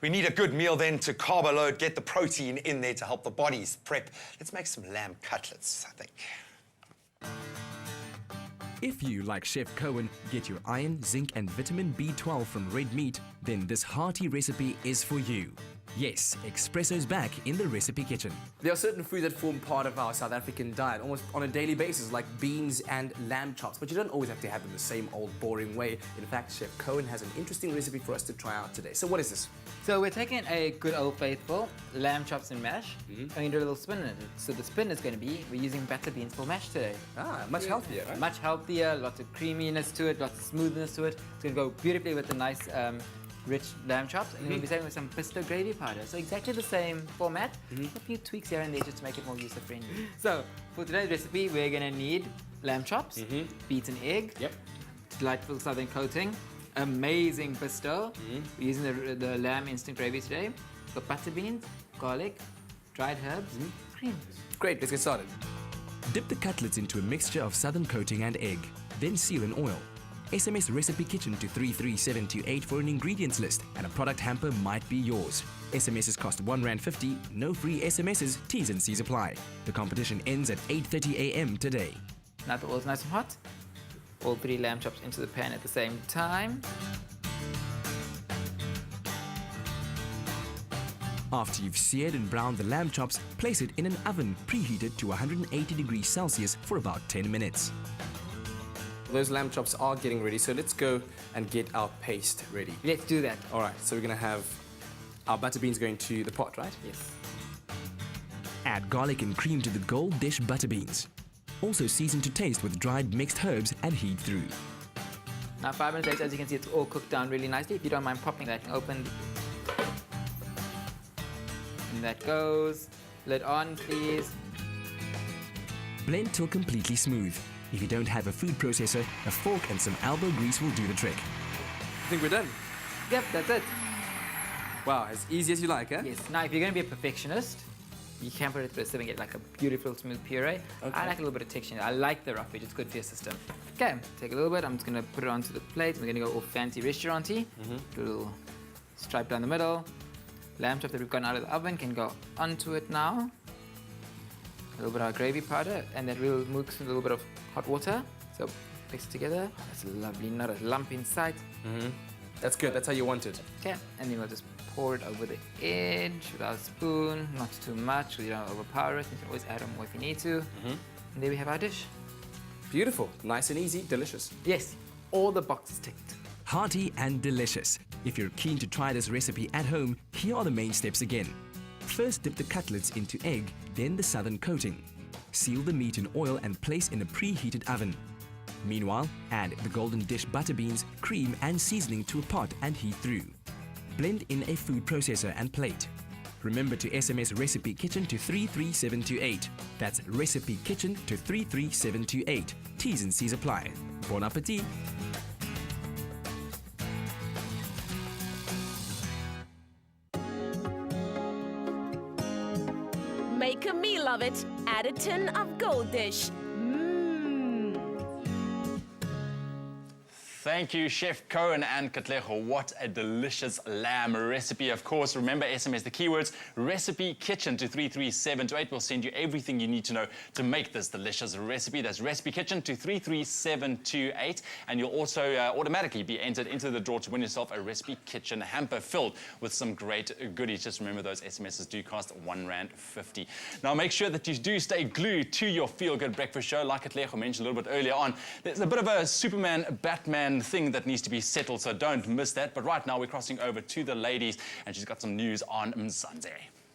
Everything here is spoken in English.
We need a good meal then to carbo load, get the protein in there to help the bodies prep. Let's make some lamb cutlets, I think. If you, like Chef Cohen, get your iron, zinc and vitamin B12 from red meat, then this hearty recipe is for you. Yes, espresso's back in the recipe kitchen. There are certain foods that form part of our South African diet almost on a daily basis, like beans and lamb chops, but you don't always have to have them the same old boring way. In fact, Chef Cohen has an interesting recipe for us to try out today. So what is this? So we're taking a good old faithful lamb chops and mash, and we do a little spin in it. So the spin is going to be, we're using Butterbeans for mash today. Ah, much healthier, right? Much healthier, lots of creaminess to it, lots of smoothness to it. It's going to go beautifully with the nice rich lamb chops, and we'll be serving with some pesto gravy powder. So exactly the same format, a few tweaks here and there just to make it more user-friendly. So for today's recipe, we're going to need lamb chops, beaten egg, delightful southern coating, amazing pesto. We're using the lamb instant gravy today. We've got butter beans, garlic, dried herbs, cream. Great, let's get started. Dip the cutlets into a mixture of southern coating and egg, then seal in oil. SMS Recipe Kitchen to 33728 for an ingredients list, and a product hamper might be yours. SMSs cost R1.50, no free SMSs, T's and C's apply. The competition ends at 8:30 a.m. today. Now the oil's nice and hot, all 3 lamb chops into the pan at the same time. After you've seared and browned the lamb chops, place it in an oven preheated to 180 degrees Celsius for about 10 minutes. Those lamb chops are getting ready, so let's go and get our paste ready. Let's do that. All right, so we're going to have our butter beans going to the pot, right? Yes. Add garlic and cream to the gold dish butter beans. Also season to taste with dried mixed herbs and heat through. Now 5 minutes later, as you can see, it's all cooked down really nicely. If you don't mind popping that open. And that goes. Lid on, please. Blend till completely smooth. If you don't have a food processor, a fork and some elbow grease will do the trick. I think we're done. Yep, that's it. Wow, as easy as you like, eh? Yes. Now, if you're going to be a perfectionist, you can put it through a sieve and get like a beautiful smooth puree. Okay. I like a little bit of texture. I like the roughage. It's good for your system. Okay, take a little bit. I'm just going to put it onto the plate. We're going to go all fancy restaurant-y. Do a little stripe down the middle. Lamb chop that we've gotten out of the oven can go onto it now. A little bit of our gravy powder, and that will mix with a little bit of hot water. So mix it together. That's lovely, not a lump inside. That's good, that's how you want it. Okay, and then we'll just pour it over the edge with our spoon, not too much, so you don't overpower it. You can always add more if you need to. And there we have our dish. Beautiful, nice and easy, delicious. Yes, all the boxes ticked. Hearty and delicious. If you're keen to try this recipe at home, here are the main steps again. First, dip the cutlets into egg, then the southern coating. Seal the meat in oil and place in a preheated oven. Meanwhile, add the golden dish butter beans, cream and seasoning to a pot and heat through. Blend in a food processor and plate. Remember to SMS Recipe Kitchen to 33728. That's Recipe Kitchen to 33728. T's and C's apply. Bon appetit! Make a meal of it. Add a tin of gold dish. Thank you, Chef Cohen and Cutlet. What a delicious lamb recipe. Of course, remember, SMS the keywords Recipe Kitchen to 33728. We'll send you everything you need to know to make this delicious recipe. That's Recipe Kitchen to 33728. And you'll also automatically be entered into the draw to win yourself a Recipe Kitchen hamper filled with some great goodies. Just remember, those SMSs do cost R1.50. Now, make sure that you do stay glued to your Feel Good Breakfast show. Like Cutlet mentioned a little bit earlier on, there's a bit of a Superman, Batman thing that needs to be settled, so don't miss that. But right now we're crossing over to the ladies, and she's got some news on Mzansi.